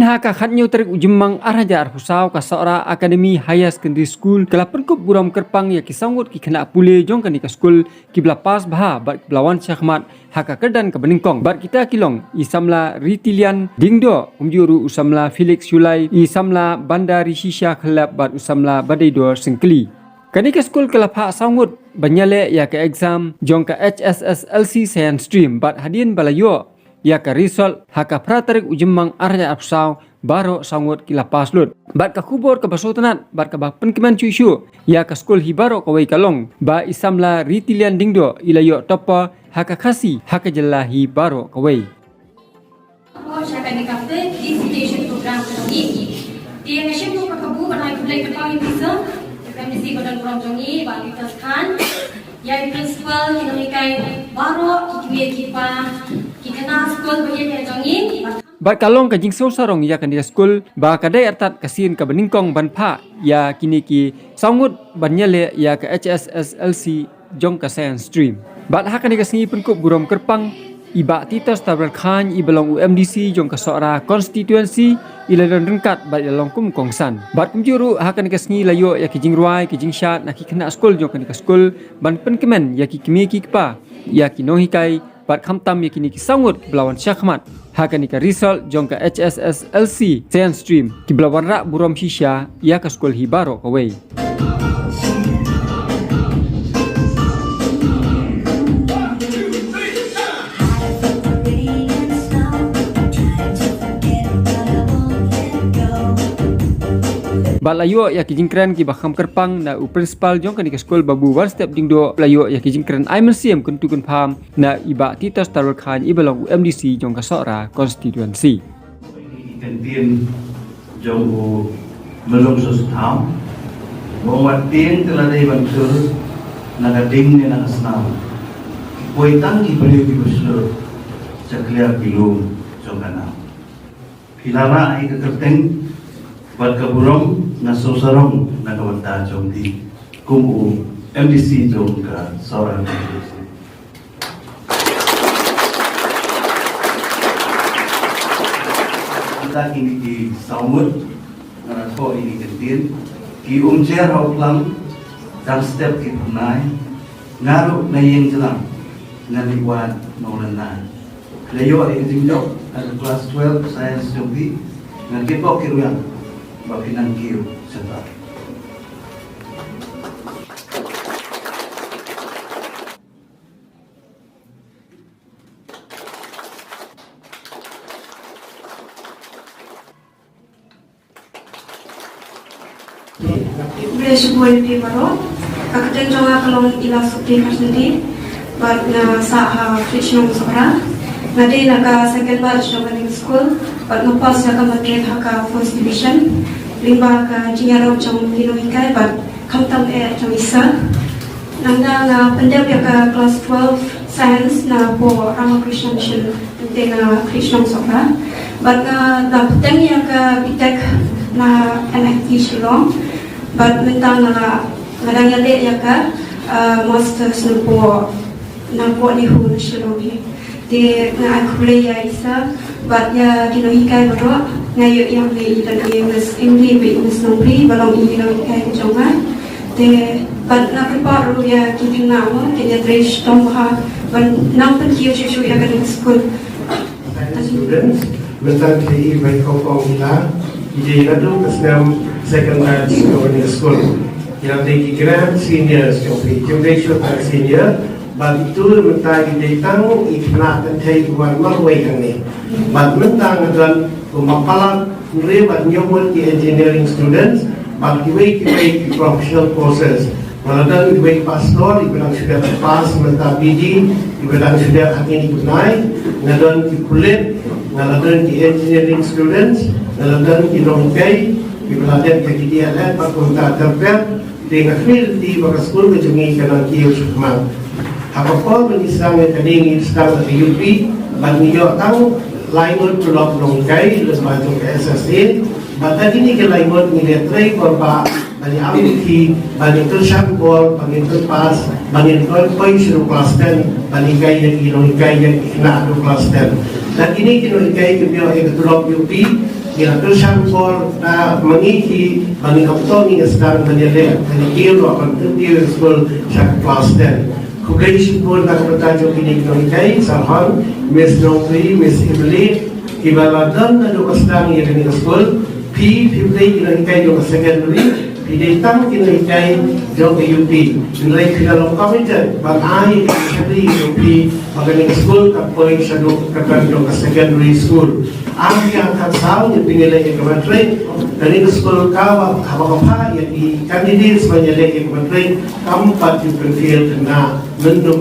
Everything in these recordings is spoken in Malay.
Minha ka khatnyo tarik ujemang arhaja arhusau ka Saora Academy Higher Secondary School kala perkup buram kerpang ya kisangut ki kena pule jong kani ka school ki pas baha bat belawan syahmat haka kerdan ka beningkong bat kita kilong isamla Ritilian Dingdo umjuru usamla Felix Yulai isamla Bandar Rishisha khalap bat usamla Badaidor Sengkeli kani ka school kala pha sangut banyale ya ka exam jong ka HSSLC Science Stream bat hadin balayo ya ka result haka pratarik ujemang arja apsau baro sangut kila paslut bat ka kubor ka basotanat bat ka ba penkeman cuisu ya ka skul hibaro ka wei kalong ba isamla Ritilian Dingdo ilayo topa haka khasi haka jelahi baro ka wei Syaka ni kafe dissertation program ini dia ngasih tu kabu banai kulai kepang bisa kami mesti badan kurang jongi bagi taskan ya principal kinonikai baro kipa kita school bagian jongi bat kalong ka jingso sarong ya kan dia school ba kadai artat kasin ka beningkong banpha ya kini ki sangut banyale ya ka HSSLC jong ka science stream bat hakan ka singi penkup burom kerpang iba titas tabral khan ibalong UMDC jong ka Saora constituency iladan rengkat bat ilong kum kongsan bat kumjuru hakan ka singi layo ya ki jingruai ki jingshat na ki kena school jong kan ka school ban penkemen ya ki kimi ki pa ya ki nohikai bat khamtam ya kini ki sangut belawan syahmat hakan ka result jong ka HSSLC science stream ki belawan rak burom shisha ya ka school hibaro ka wei bat layo ya ki jingkran ki bakham kerpang na u principal jong kan ka school babu one step dingdo layo ya ki jingkran aiman siam kun tukun pham na iba titas tarul khan ibalong UMDC jong ka Saora constituency kan tin jong u melong sos tham mawat tin telah dai bantur na gading ni na asnam koi tang ki beri ki buslo caklia pilum jong kana pilara ai ka kerteng bat kaburong na sosarong na kawanta jong di kumu MDC jong ka Saora kita kini ki saumut na tho ini kentin ki umcer hauplang dan step ki punai ngaru na yeng jelang na liwan nolan leyo ay jingdo at class 12 science jong di na kipo kiruyang bakinan kiyo serta sebuah di baru, kakek jonga kalau ilah sukti sendiri, buat na sah Krishna Saora, nanti naga second batch joining school, buat ngepas naga matrix haka first division, limba ka jingarau jong kinohikai, buat kamtam jong isa, nanda na pendep ya ka class 12 science na po Ramakrishna Mission, penting na Krishna Saora, buat na peteng ya ka bitek na NIT Shillong. But mentang na ngadang yale ya ka masters na po ni hu na Shillong di na akule ya isa but ya dinohikai bro ngayo yang ni dan English English English nombri balong dinohikai jonga de but na prepare ru ya ki na mo ke ya dresh tong ha ban nang pen ki chu ya ka school students mentang ki bai ko ko ila ide na do kasnam second batch in school. Yang tinggi grade senior, generation senior, bagi itu mentang ide tamu ikna dan thai kuan marway kami. Bagi mentang dan pemapalan mereka nyobol di engineering students, bagi kita professional courses. Maladang kita pastor, kita sudah pas mentang bidi, kita sudah akhirnya naik, ngadan di kulit, ngadan di engineering students, ngadan di nongkai. Ibaladen kejadian pakunta terpel dengan fil di bawah sekolah kejungi kanan kiyo cuma apa pun menisang kading istang di UP bagi yo tahu lainut pelok nongkai lepas itu SSD bata ini ke lainut militer korba bagi amiki bagi tersan bol bagi terpas bagi terpoi suruh kelas 10 bagi gaya yang kelas 10 dan ini kino ikai kebio ekatulok UP ya tersan por mengiki bani kapto ni sedang menyelek dari kilo akan tentu school sak kelas 10 kugai syukur nak bertajuk ini kita sarhan Miss Nongri Miss Emily ibaladan nado kasdang ya kini school pi play kita jo secondary pi datang kita jo UP nilai kita lo committed bang ai secondary UP magaling school kapoy sa do kakan jo secondary school ang yang kasal ni pinilai ke matrik dari school kawa apa yang di candidates menyelek ke matrik keempat you can feel kena menu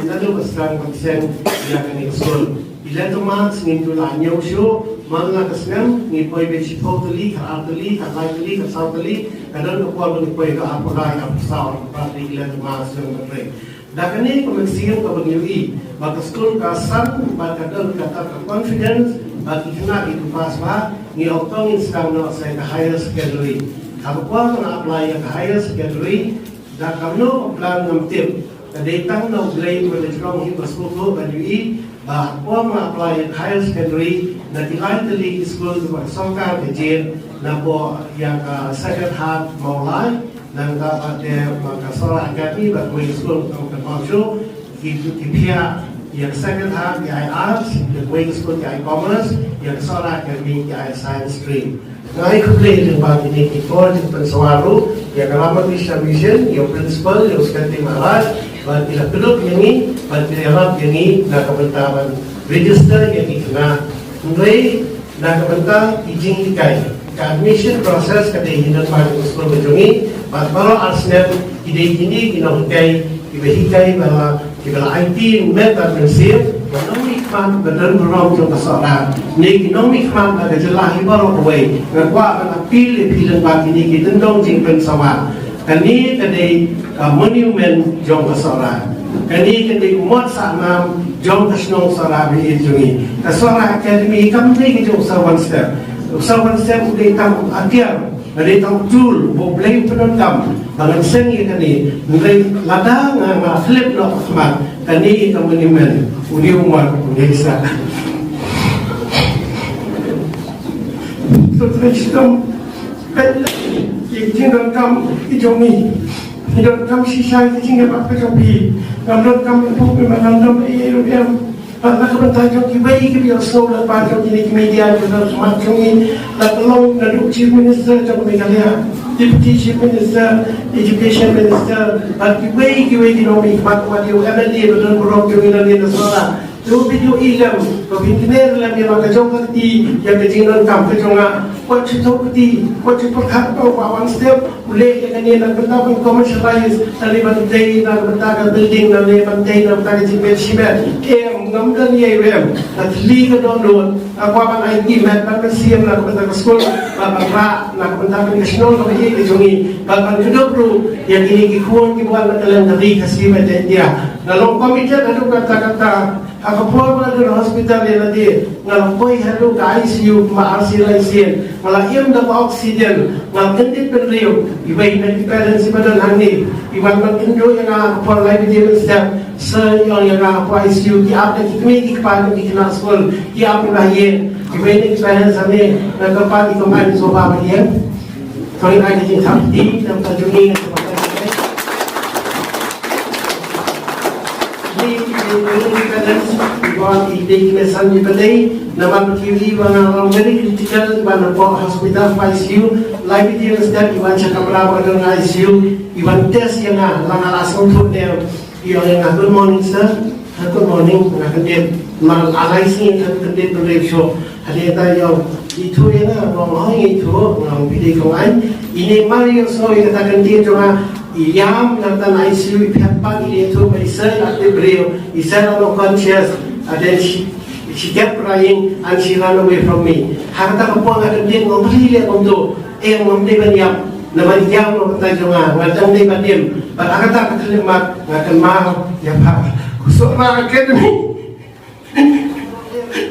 lalu kesan konsen yang kini school bila teman sengin tulah nyusyo mga kasngam ni poy be chipotali karatali kalaitali kasawtali kadang ko ni poy ka apalay apsaw pati ila teman sengin matrik dakani komersial ka bagniwi baka school ka san baka kadang kata confidence bagi kena itu pas ba ni otong instang no sa higher secondary kapwa na apply ka higher secondary da kamno plan ng tip datang na grade with the strong hip school ko bagniwi bahwa ma-apply higher secondary na tilay school sa pagsongkar kejin na po yang second half maulay ng dapat magkasora academy but going school ng kapamsyo kipia yang second half kaya arts the going school kaya commerce yang kasora academy kaya science stream ngayon kumplay yung pag inikikor yung pansawaro yang kalamat mission yung principal yung sekretary maharaj ba't ilapilog yang ini, ba't ilarap yang ini, nakabantaman register yang itu na mulai nakabanta ijing ikay ka-admission process kada hinan pa ng school majungi ba't baro arsnep ide-ini ginahukay ibahikay bala IT met administrative economic fund benar berom yung kasara ni economic fund ada jelahi baro away ngakwa kan apil bag ini kitendong jing pensawa kani kadai monument jong kasara kani kadai umot sa nam jong kasnong sara bi jungi kasara academy kampai ke jong sawan step udah tam atiar ada tam jul bo blame penontam bangan sengi kani nilai ladang nga flip no khmat kani ka monument uni umar unesa so trishtam Jingdon kam ijongi, jingdon kam sisa jingga apa kapi, jingdon kam pun memang jingdon yang pada kebentajok kibai kibai asal lepas jok ini media juga semacam ini, lalu naduk chief minister jok Meghalaya, deputy chief minister, education minister, kibai di nomi mat dia MLA betul berok jok ini nasara. Dua video ilam, pembinaan ilam yang macam kerti yang kejingan kam kejonga, kuat cuci kerti, kuat cuci perkat bawa step, boleh yang ini nak bertahan commercialize, nanti bantai, nak bertahan building, nanti bantai, nak bertahan cipet cipet, ngamdan ye rem, nanti liga download, aku akan IT, nak siam, nak bertahan school, nak bertahan national, nak ye kejongi, kalau kita perlu yang ini kikuan kibuan nak kalian dari kasih macam dia, dalam komite ada kata-kata ako po mga doon hospital yan natin nga po'y halo ka ICU ma-arsilaisyen malayam na oxygen nga kandit penriyo iba'y nag-dependence si Madal Hangni iba'y mag-indo yung ako po live video step sa yung ako ICU kiap na kikmiki kapag kikina school kiap na hiyen iba'y nag-dependence kami nagkapag ikumain so babaliyan kami ay naging kapti ng tajungin at kapag Buat ide kesan di pedai, nama berkiri bang orang very critical bang hospital ICU, live video step iban cakap berapa dengan ICU, iban test yang lang alasong tu dia, yang good morning sir, good morning, nak dia mal alai sini nak dia beresho, ada tayo itu yang orang itu orang video kawan, ini mari so yang katakan dia cuma Iyam natan ICU ipihak ini itu isai aktif beliau isai no conscious then she kept crying and she ran away from me harta kapon akan dia ngomri dia untuk ngomri banyam nama iyam no kata jonga ngatang dia badim but akata katlimat ngakan mahal ya pak kusuk na academy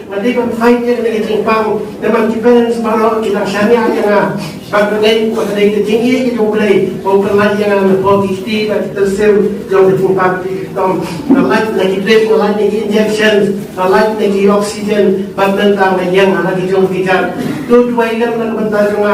ngade di kon fight yang ni ting pang naman ki parents maro ki lang syanya yang bagay ko na dai tinggi ki jong play o kan yang na po ki ti ba tersem jong ting pang ti tom na light na ki drip na light ki injections na light na ki oxygen bagdan tang na yang ana ki jong tijar tu duai lam na banta jong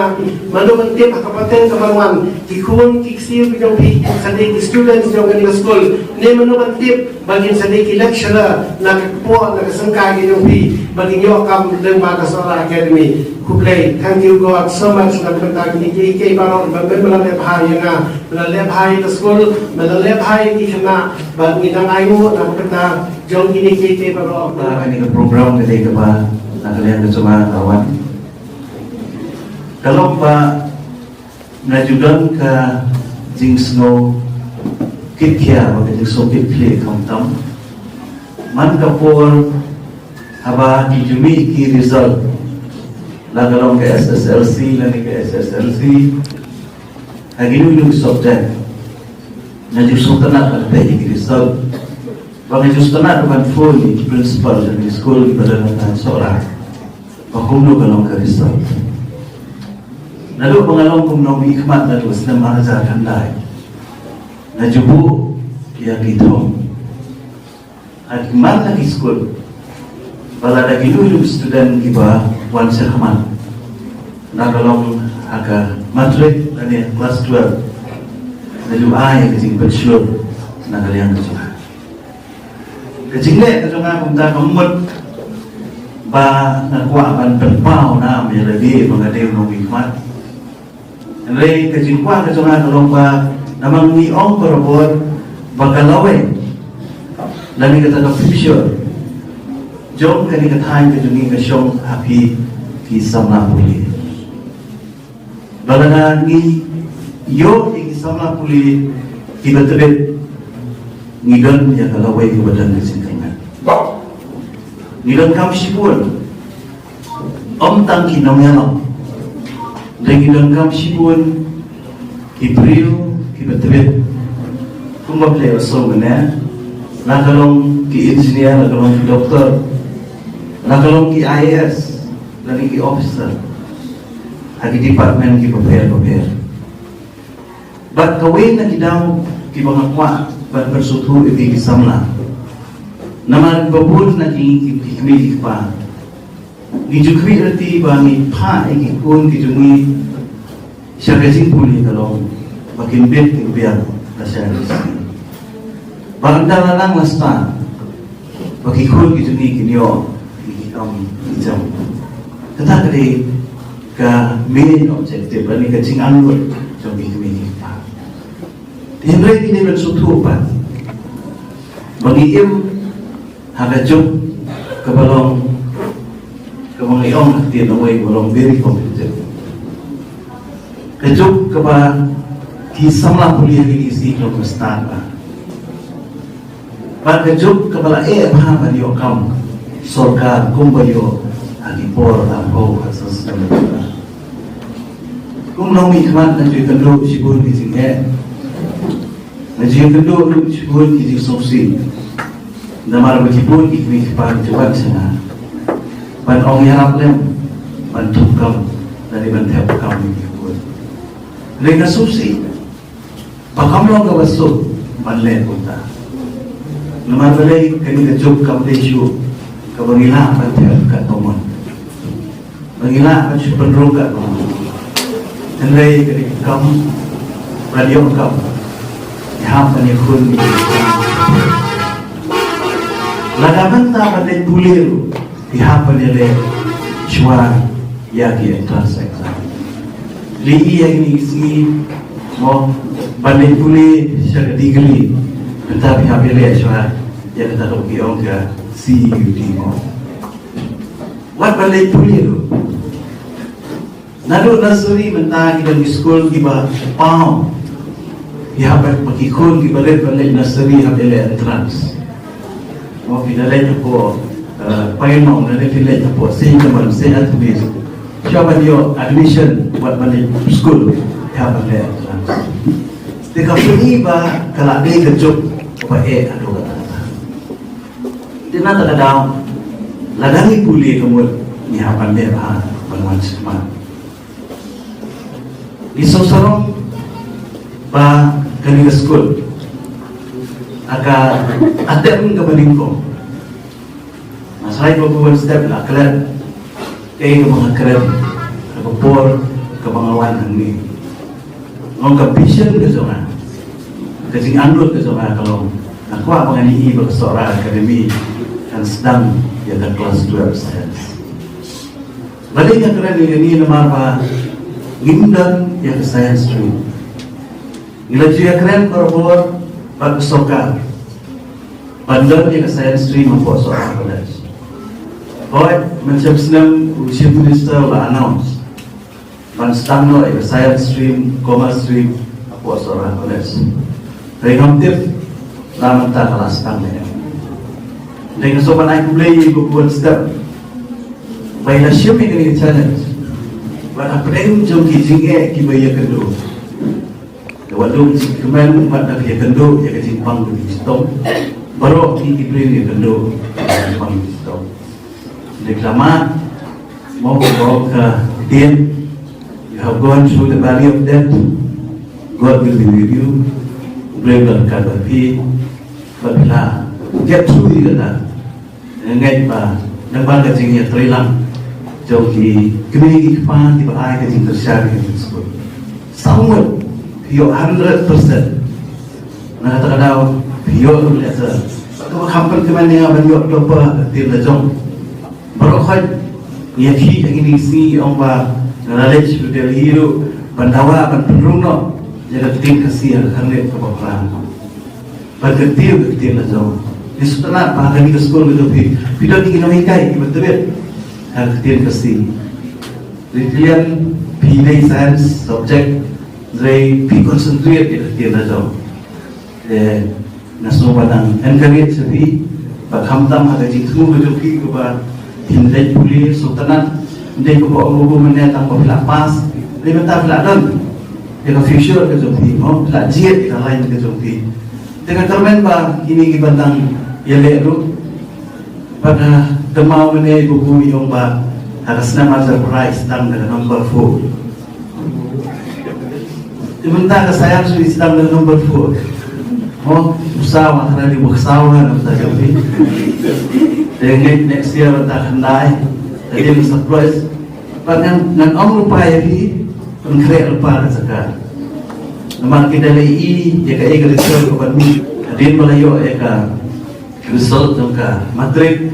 manu mentip kapaten kamaruan ki kun ki siu ki jong pi sa ki students jong ni school ne manu mentip bagin sa ki lecturer na po na kasangka ki jong pi bagin yo kam leng ba ka Sora Academy ku play thank you God so much na banta ni ki baron ba ben mala le bhai nga mala le bhai the school mala le bhai ki khna ba ni nang ayu na banta jong ni ki baron Ini ke program dari kepa nak kalian cuma kawan. Kalau Pak ngajudan ke jing snow kit kia bagi jing sokit play kamtam. Man kapur haba dijumi ki result. Lagalong ke SSLC lagi ke SSLC. Lagi dulu subjek. Ngaju sultanat ada ki result. Bagi justana bukan full di principal dari school di badan seorang bakumno kalong ke result. Lalu pengalong kumno hikmat lalu sedang mengajar kandai. Najubu ya gitu. Hikmat lagi school. Bala lagi dulu student kiba wan sehman. Nagalong aga matrik dan kelas 12. Lalu ayah kecing bachelor nagalian tu. Kecing le kadang aku minta kamut ba nakwa ban terpau na me lagi mengadai nong hikmat. Le kecing kwa kadang aku ba namang ni ong berbuat bakalawe. Lagi kata ke future. Jom kali katain ke jungi ke syong happy ki samla puli. Balana ni yo ki samla puli ki betebet ngidan ya kalau wei kebadan kesintingan. Ngidan kam sipun om tangki namanya dan ngidan kam sipun kibriu kibetebet kumba play so mana nakalong ki engineer nakalong ki doktor nakalong ki IAS lagi ki officer lagi department ki prepare but kawin na kidaw ki mga kwa bersutu ibi kisamla naman babul na kikmili pa gijukwi rati ba ni pa ikikun kijungi siya kasing puli kalong makimbit kikbiyan na siya kasi barangdala lang lasta makikun kijungi kinyo ikikam ijam kata kali ka main objective ba ni kacing anggol so kikmili pa Hindray kini bersutupan Mengiim Hagajok Kebalong Kebangiong Tinaway balong very competitive Kajok keba Kisamla kuliah isi Klok kestan ba Ba kajok kebala Bahama diyo kam Sorkar kumbayo Agipor Ampau Hasas Kum nomi hikmat Nanti kenduk Sibur kising Najib kedua lu sebut kisi sosi, nama berkibun ikut pan cepat sana, pan orang yang lem, pan tukam dari bantap kami ikut. Mereka sosi, pakam long kebasut, pan lem kita. Nama belai kini kejuk kamdesu, kebangilah bantap katomon, bangilah macam penroga, hendak kini kam radio kam. Ham penyekun lagaman tak pada bulir pihak penilai cua ya di entrance exam lagi yang ini isi mau banding bulir secara digli tetapi pihak penilai cua yang kita rugi orang ke CUD mau buat banding bulir nado nasuri mentah kita di sekolah kita paham Ihabat makikun di balik nursery habile entrance. Mau pinalay po painong na pinalay po sehingga man saya tulis. Siapa dia admission buat balik school habile entrance. Dekat sini ba kalau dia kejuk apa ado kata. Dia nak tak daw Ladangi puli kamu ni hapan dia Banguan Sikmat. Isosarong pa kanina school aga atem ka balingko. Masay pa buwan step na kalat kay mga kalat kapor ka mga wanang ni. Ngong ka vision ka sa kasi andot ka sa kalau nakuha mga ni iba sa academy kan sedang ya kelas 12 science. Balik nga keren ini naman pa ngindang ya ke science stream. Ila juga keren berbor pada soka. Pandang ya ke science stream apa soal college. Boy macam senang usia minister lah announce. Pan stang no ya ke science stream, commerce stream apa soal college. Tapi hampir lama tak kelas stang ni. Dengan sopan aku beli buat step. Baiklah siapa yang kena challenge. Pada pernah jom kijing kibaya kendo. Wadung kemen pada dia kendo ya kejimpang di situ. Baru kibrin dia kendo kejimpang di situ. Reklama mau bawa ke dia. You have gone through the valley of death. God will be with you. Brave dan kadapi. Baiklah get through dia dah. Engai pa nampak kejingnya terilang. Jauh di kemiri kepan di bahaya kejing tersyari kejing sebut. Sangat pure 100%. Nah kadang-kadang pure tu biasa. Kalau kampung kemana yang banyak dopa tim lejong. Baru kau nyaki yang ini si orang knowledge sudah hidup bandawa penrung no. Jadi tim kasih harga kebaparan. Berketir lejong. Di setelah bahkan di sekolah betul video di kinamikai betul. Ketir kasih. Rilian pilih sains subjek dari pi konsentrate di ketir lejong. Nasional padang encourage sepi. Baghamtam ada jitu betul pi kepada hindai puli sultanat. Hindai kepada orang menetang kepada pas. Dia minta peladan. Dia future ke jompi. Mau pelajar kita lain ke jompi. Dengan kermen ba ini kibantang yelelu pada demau menai buku yang ba harus nama surprise tang dengan number 4. Diminta ke saya sudah sedang dengan number 4. Oh usaha karena di usaha nak jadi. Dengan next year tak handai. Jadi surprise. Pada dengan orang lupa ya di mengkreat lupa sekarang. Namun kita lagi ya kaya result kepada ni, din malayo ya ka result ng ka matric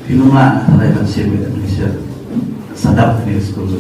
pinunga sa Malaysia Indonesia sadap ni school.